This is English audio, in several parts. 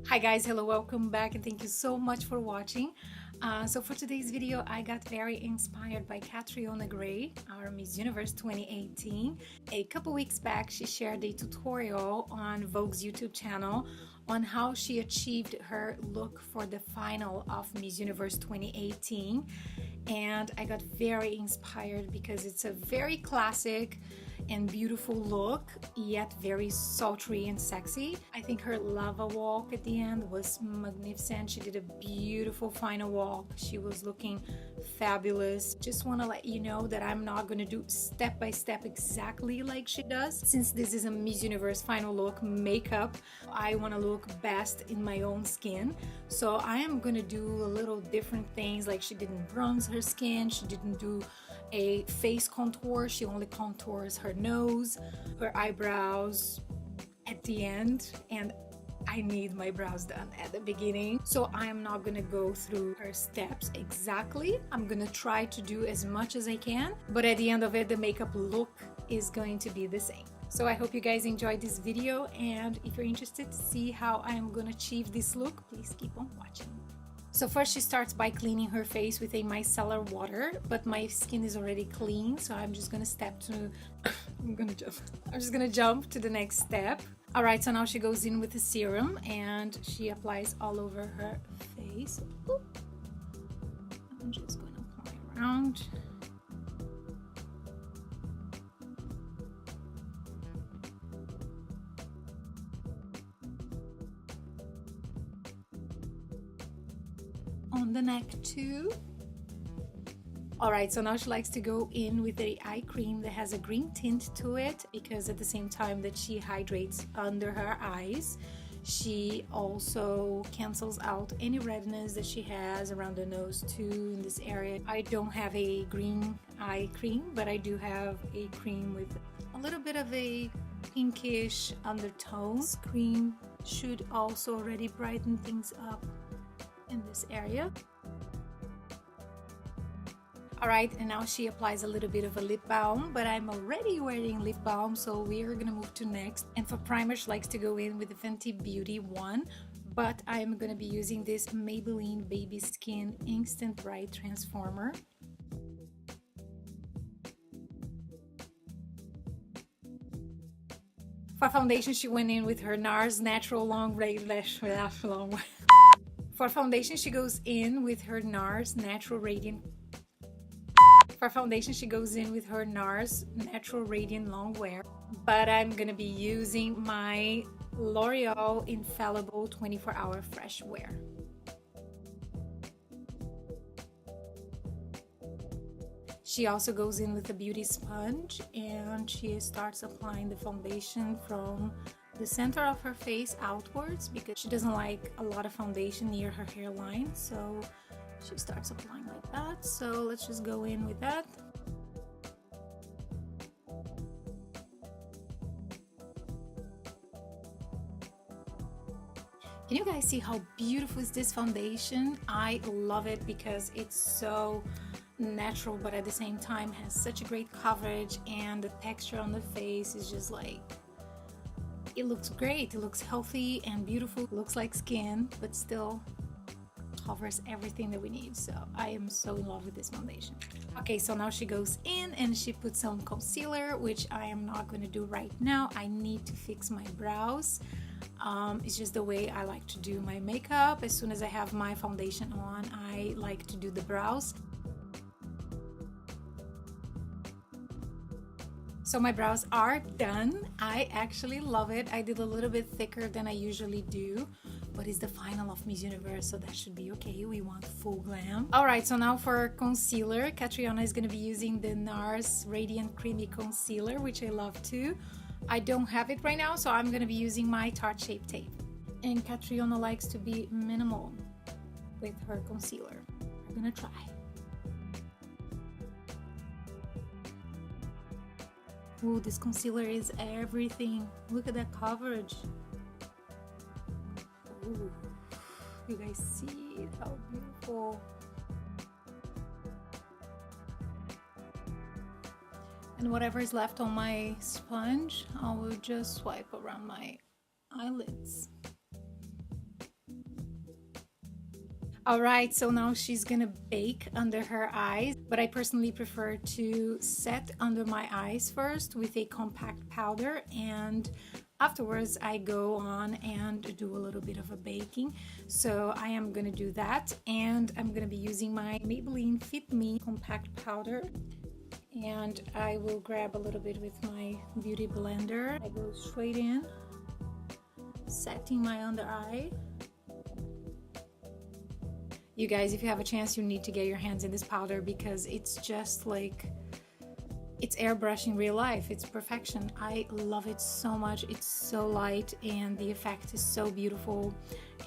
Hi guys, hello, welcome back, and thank you so much for watching. So for today's video, I got very inspired by Catriona Gray, our Miss Universe 2018. A couple weeks back, she shared a tutorial on Vogue's YouTube channel on how she achieved her look for the final of Miss Universe 2018. And I got very inspired because it's a very classic and beautiful look, yet very sultry and sexy. I think her lava walk at the end was magnificent. She did a beautiful final walk. She was looking fabulous. Just want to let you know that I'm not going to do step by step exactly like she does. Since this is a Miss Universe final look makeup, I want to look best in my own skin. So I am going to do a little different things, like she didn't bronze her skin, she didn't do a face contour, she only contours her nose, her eyebrows at the end, and I need my brows done at the beginning, so I am not gonna go through her steps exactly. I'm gonna try to do as much as I can, but at the end of it, the makeup look is going to be the same. So I hope you guys enjoyed this video, and if you're interested to see how I'm gonna achieve this look, please keep on watching. So first she starts by cleaning her face with a micellar water, but my skin is already clean, so I'm just gonna jump to the next step. Alright, so now she goes in with the serum and she applies all over her face. I'm just gonna apply around. On the neck too. Alright, so now she likes to go in with a eye cream that has a green tint to it, because at the same time that she hydrates under her eyes, she also cancels out any redness that she has around the nose too, in this area. I don't have a green eye cream, but I do have a cream with a little bit of a pinkish undertone. This cream should also already brighten things up in this area. Alright, and now she applies a little bit of a lip balm, but I'm already wearing lip balm, so we're gonna move to next. And for primer, she likes to go in with the Fenty Beauty one, but I'm gonna be using this Maybelline Baby Skin Instant Bright Transformer. For foundation, she went in with her NARS Natural Long Lash Long. For foundation, she goes in with her NARS Natural Radiant. For foundation, she goes in with her NARS Natural Radiant Long Wear, but I'm gonna be using my L'Oreal Infallible 24-Hour Fresh Wear. She also goes in with a beauty sponge and she starts applying the foundation from the center of her face outwards, because she doesn't like a lot of foundation near her hairline, so she starts applying like that. So let's just go in with that. Can you guys see how beautiful is this foundation? I love it because it's so natural, but at the same time has such a great coverage, and the texture on the face is just like, it looks great. It looks healthy and beautiful. It looks like skin, but still covers everything that we need. So I am so in love with this foundation. Okay, so now she goes in and she puts some concealer, which I am not going to do right now. I need to fix my brows. It's just the way I like to do my makeup. As soon as I have my foundation on, I like to do the brows. So my brows are done. I actually love it. I did a little bit thicker than I usually do, but it's the final of Miss Universe, so that should be okay. We want full glam. Alright, so now for concealer, Catriona is going to be using the NARS Radiant Creamy Concealer, which I love too. I don't have it right now, so I'm going to be using my Tarte Shape Tape. And Catriona likes to be minimal with her concealer. I'm going to try. Ooh, this concealer is everything. Look at that coverage. Ooh, you guys see it? How beautiful. And whatever is left on my sponge, I will just swipe around my eyelids. Alright, so now she's gonna bake under her eyes, but I personally prefer to set under my eyes first with a compact powder, and afterwards I go on and do a little bit of a baking. So I am gonna do that, and I'm gonna be using my Maybelline Fit Me compact powder, and I will grab a little bit with my beauty blender. I go straight in, setting my under eye. You guys, if you have a chance, you need to get your hands in this powder because it's just like, it's airbrushing real life. It's perfection. I love it so much. It's so light and the effect is so beautiful,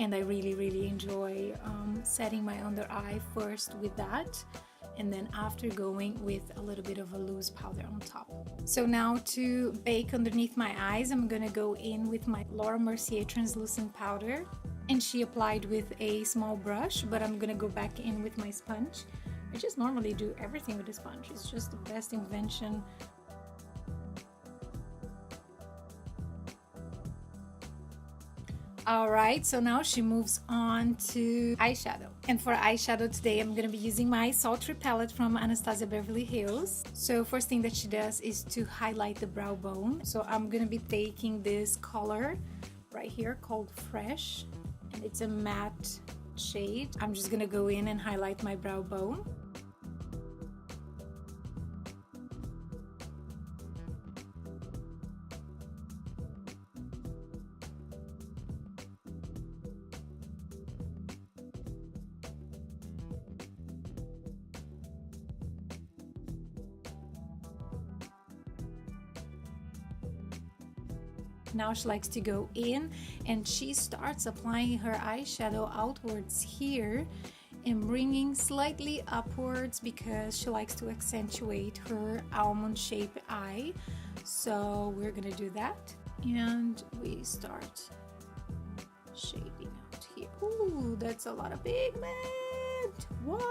and I really enjoy setting my under eye first with that, and then after going with a little bit of a loose powder on top. So now to bake underneath my eyes, I'm gonna go in with my Laura Mercier translucent powder, and she applied with a small brush, but I'm gonna go back in with my sponge. I just normally do everything with a sponge. It's just the best invention. Alright, so now she moves on to eyeshadow. And for eyeshadow today, I'm going to be using my sultry palette from Anastasia Beverly Hills. So first thing that she does is to highlight the brow bone. So I'm going to be taking this color right here called Fresh, and it's a matte shade. I'm just going to go in and highlight my brow bone. Now she likes to go in and she starts applying her eyeshadow outwards here and bringing slightly upwards because she likes to accentuate her almond shaped eye. So we're gonna do that, and we start shaping out here. Ooh, that's a lot of pigment. What?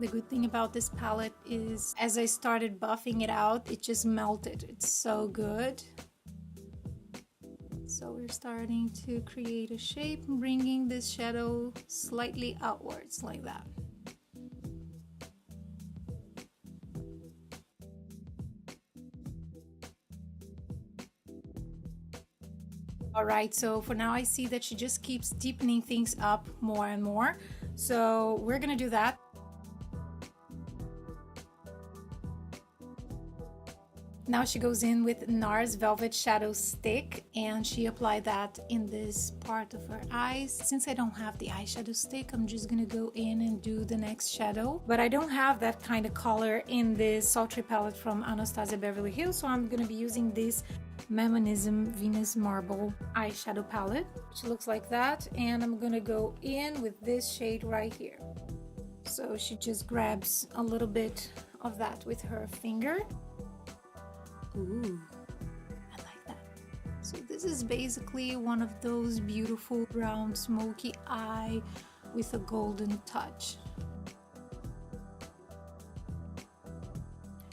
The good thing about this palette is as I started buffing it out, it just melted. It's so good. So we're starting to create a shape, bringing this shadow slightly outwards like that. Alright, so for now I see that she just keeps deepening things up more and more. So we're gonna do that. Now she goes in with NARS Velvet Shadow Stick, and she applied that in this part of her eyes. Since I don't have the eyeshadow stick, I'm just gonna go in and do the next shadow. But I don't have that kind of color in this sultry palette from Anastasia Beverly Hills, so I'm gonna be using this Memanism Venus Marble eyeshadow palette, which looks like that. And I'm gonna go in with this shade right here. So she just grabs a little bit of that with her finger. Ooh, I like that. So this is basically one of those beautiful brown smoky eye with a golden touch.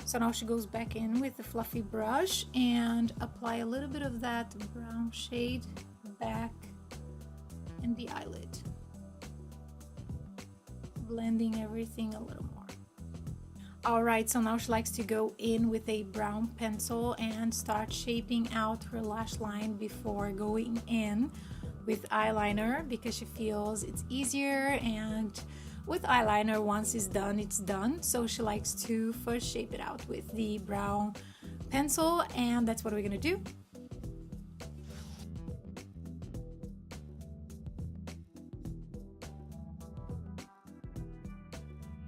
So now she goes back in with the fluffy brush and apply a little bit of that brown shade back in the eyelid, blending everything a little more. Alright, so now she likes to go in with a brown pencil and start shaping out her lash line before going in with eyeliner, because she feels it's easier, and with eyeliner, once it's done. So she likes to first shape it out with the brown pencil, and that's what we're gonna do.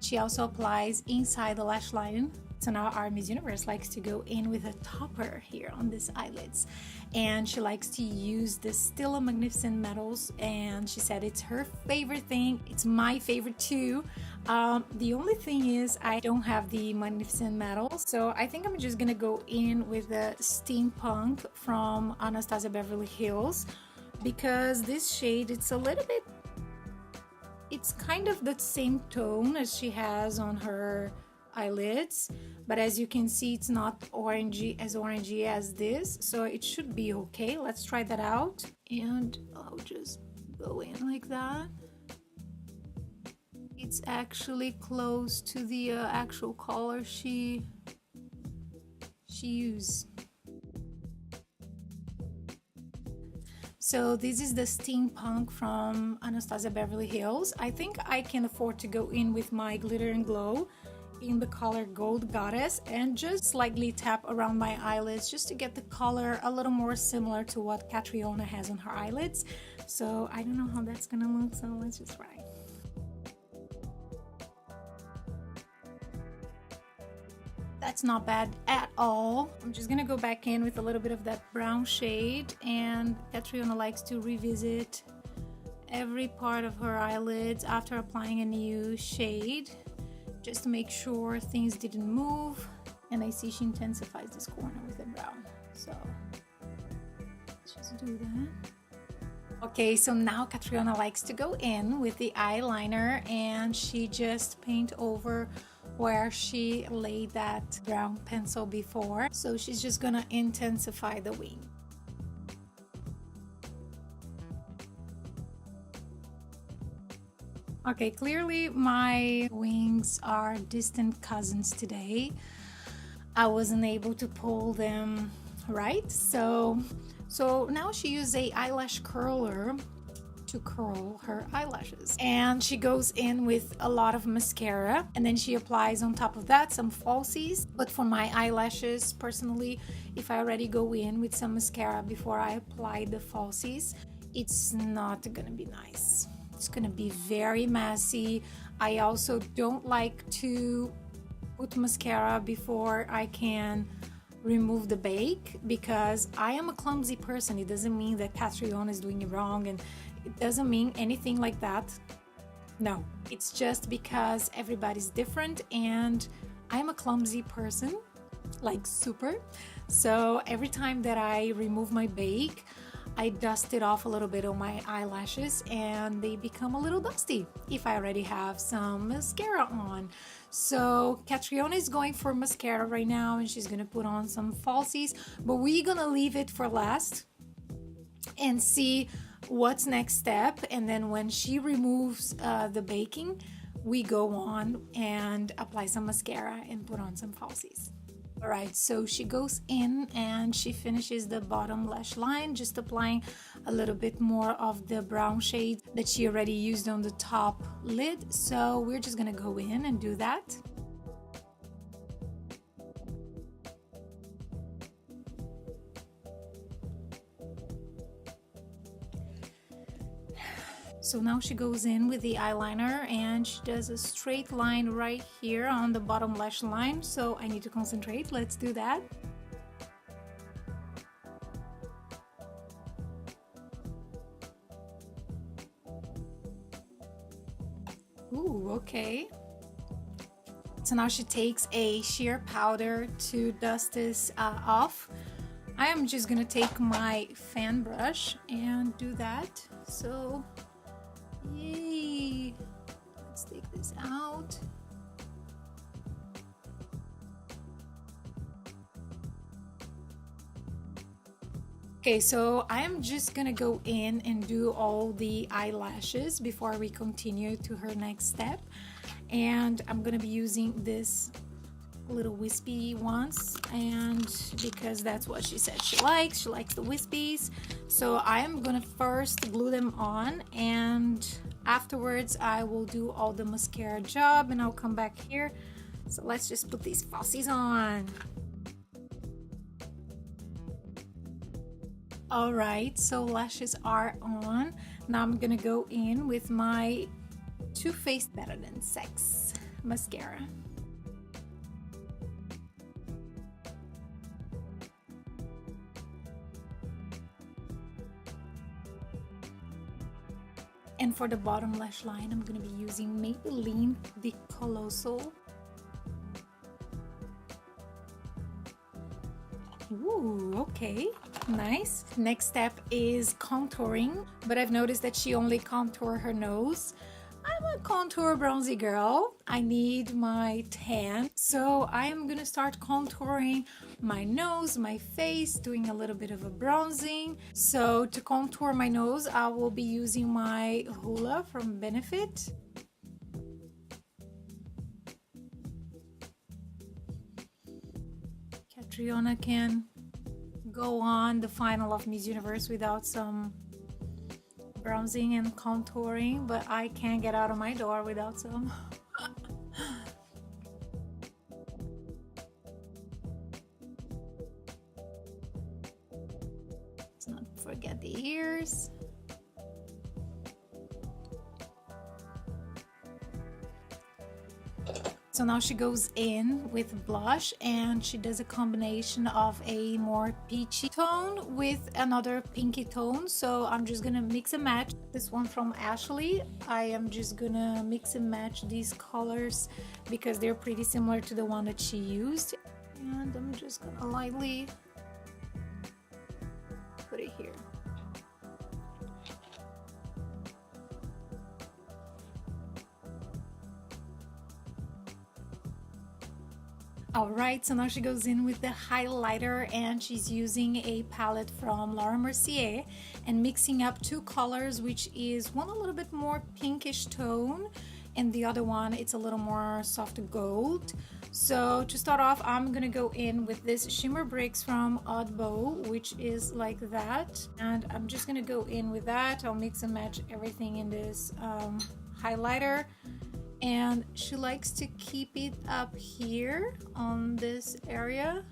She also applies inside the lash line. So now our Miss Universe likes to go in with a topper here on these eyelids, and she likes to use the Stila Magnificent Metals, and she said it's her favorite thing. It's my favorite too. The only thing is I don't have the Magnificent Metals, so I think I'm just gonna go in with the Steampunk from Anastasia Beverly Hills, because this shade, it's a little bit, it's kind of the same tone as she has on her eyelids, but as you can see, it's not orangey as this, so it should be okay. Let's try that out, and I'll just go in like that. It's actually close to the actual color she used. So this is the Steampunk from Anastasia Beverly Hills. I think I can afford to go in with my Glitter and Glow in the color Gold Goddess and just slightly tap around my eyelids just to get the color a little more similar to what Catriona has on her eyelids. So I don't know how that's gonna look, so let's just try. That's not bad at all. I'm just gonna go back in with a little bit of that brown shade, and Catriona likes to revisit every part of her eyelids after applying a new shade just to make sure things didn't move. And I see she intensifies this corner with the brown, so let's just do that. Okay, so now Catriona likes to go in with the eyeliner and she just paint over where she laid that brown pencil before. So she's just gonna intensify the wing. Okay, clearly my wings are distant cousins today. I wasn't able to pull them right, so now she used a eyelash curler to curl her eyelashes, and she goes in with a lot of mascara, and then she applies on top of that some falsies. But for my eyelashes personally, if I already go in with some mascara before I apply the falsies, it's not gonna be nice. It's gonna be very messy. I also don't like to put mascara before I can remove the bake, because I am a clumsy person. It doesn't mean that Catriona is doing it wrong, and it doesn't mean anything like that. No, it's just because everybody's different and I'm a clumsy person, like super. So every time that I remove my bake, I dust it off a little bit on my eyelashes and they become a little dusty if I already have some mascara on. So Catriona is going for mascara right now and she's gonna put on some falsies, but we're gonna leave it for last and see what's next step. And then when she removes the baking, we go on and apply some mascara and put on some falsies. All right, so she goes in and she finishes the bottom lash line, just applying a little bit more of the brown shade that she already used on the top lid. So we're just gonna go in and do that. So now she goes in with the eyeliner and she does a straight line right here on the bottom lash line. So I need to concentrate. Let's do that. Ooh, okay. So now she takes a sheer powder to dust this off. I am just gonna take my fan brush and do that. So yay, let's take this out. Okay, so I am just gonna go in and do all the eyelashes before we continue to her next step. And I'm gonna be using this little wispy ones, and because that's what she said she likes the wispies. So I am gonna first glue them on and afterwards I will do all the mascara job and I'll come back here. So let's just put these falsies on. All right, so lashes are on. Now I'm gonna go in with my Too Faced Better Than Sex mascara. And for the bottom lash line, I'm going to be using Maybelline the Colossal. Ooh, okay, nice. Next step is contouring, but I've noticed that she only contoured her nose. I'm a contour bronzy girl. I need my tan. So I am gonna start contouring my nose, my face, doing a little bit of a bronzing. So to contour my nose, I will be using my Hoola from Benefit. Catriona can go on the final of Miss Universe without some bronzing and contouring, but I can't get out of my door without some. Let's not forget the ears. So now she goes in with blush, and she does a combination of a more peachy tone with another pinky tone. So I'm just gonna mix and match this one from Ashley. I am just gonna mix and match these colors because they're pretty similar to the one that she used. And I'm just gonna lightly put it here. Alright, so now she goes in with the highlighter, and she's using a palette from Laura Mercier and mixing up two colors, which is one a little bit more pinkish tone and the other one it's a little more soft gold. So to start off, I'm gonna go in with this Shimmer Bricks from Oddbow, which is like that, and I'm just gonna go in with that. I'll mix and match everything in this highlighter. And she likes to keep it up here on this area.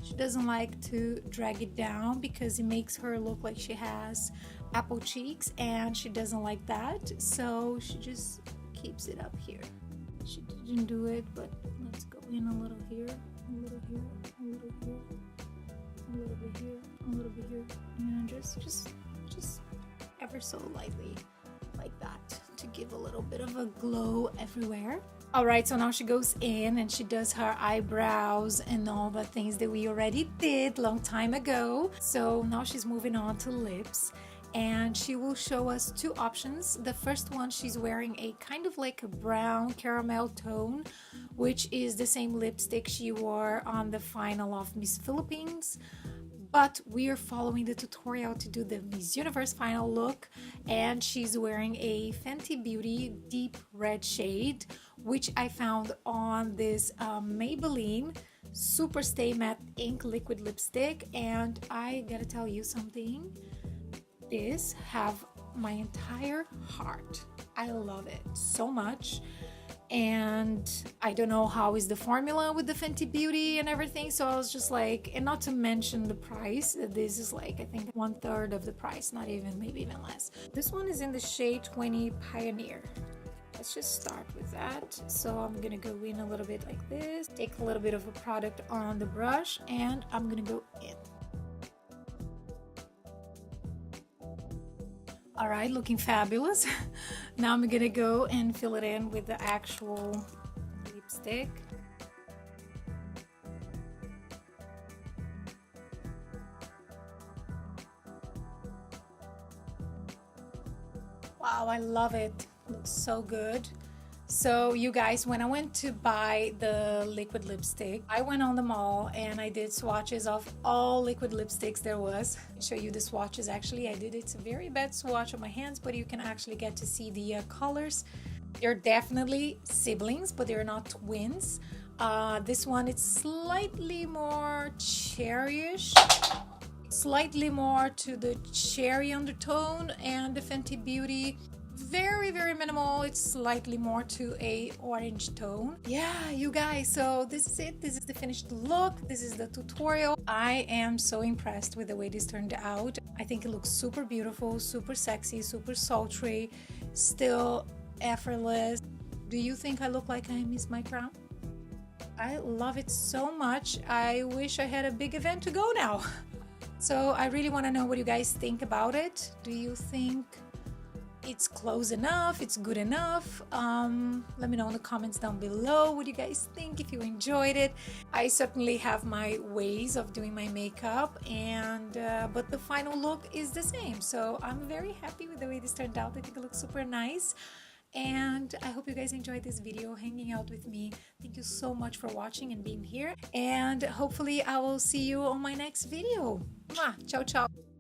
She doesn't like to drag it down because it makes her look like she has apple cheeks, and she doesn't like that. So she just keeps it up here. She didn't do it, but let's go in a little here, a little here, a little here, a little bit here, a little bit here, and just ever so lightly like that, to give a little bit of a glow everywhere. All right, so now she goes in and she does her eyebrows and all the things that we already did long time ago. So now she's moving on to lips, and she will show us two options. The first one, she's wearing a kind of like a brown caramel tone, which is the same lipstick she wore on the final of Miss Philippines. But we are following the tutorial to do the Miss Universe final look, and she's wearing a Fenty Beauty deep red shade, which I found on this Maybelline Super Stay Matte Ink liquid lipstick. And I gotta tell you something, this have my entire heart. I love it so much. And I don't know how is the formula with the Fenty Beauty and everything, so I was just like, and not to mention the price, this is like I think 1/3 of the price, not even, maybe even less. This one is in the shade 20 Pioneer. Let's just start with that. So I'm gonna go in a little bit like this, take a little bit of a product on the brush, and I'm gonna go in. All right, looking fabulous. Now I'm gonna go and fill it in with the actual lipstick. Wow, I love it. Looks so good. So you guys, when I went to buy the liquid lipstick, I went on the mall and I did swatches of all liquid lipsticks there was. I'll show you the swatches. Actually, I did. It's a very bad swatch on my hands, but you can actually get to see the colors. They're definitely siblings, but they're not twins. This one, it's slightly more cherryish, slightly more to the cherry undertone, and the Fenty Beauty, very minimal, it's slightly more to a orange tone. Yeah, you guys, so this is it. This is the finished look. This is the tutorial. I am so impressed with the way this turned out. I think it looks super beautiful, super sexy, super sultry, still effortless. Do you think I look like I miss my crown? I love it so much. I wish I had a big event to go now. So I really want to know what you guys think about it. Do you think it's close enough, it's good enough? Let me know in the comments down below what you guys think, if you enjoyed it. I certainly have my ways of doing my makeup, and but the final look is the same. So I'm very happy with the way this turned out. I think it looks super nice. And I hope you guys enjoyed this video, hanging out with me. Thank you so much for watching and being here. And hopefully I will see you on my next video. Mwah! Ciao, ciao!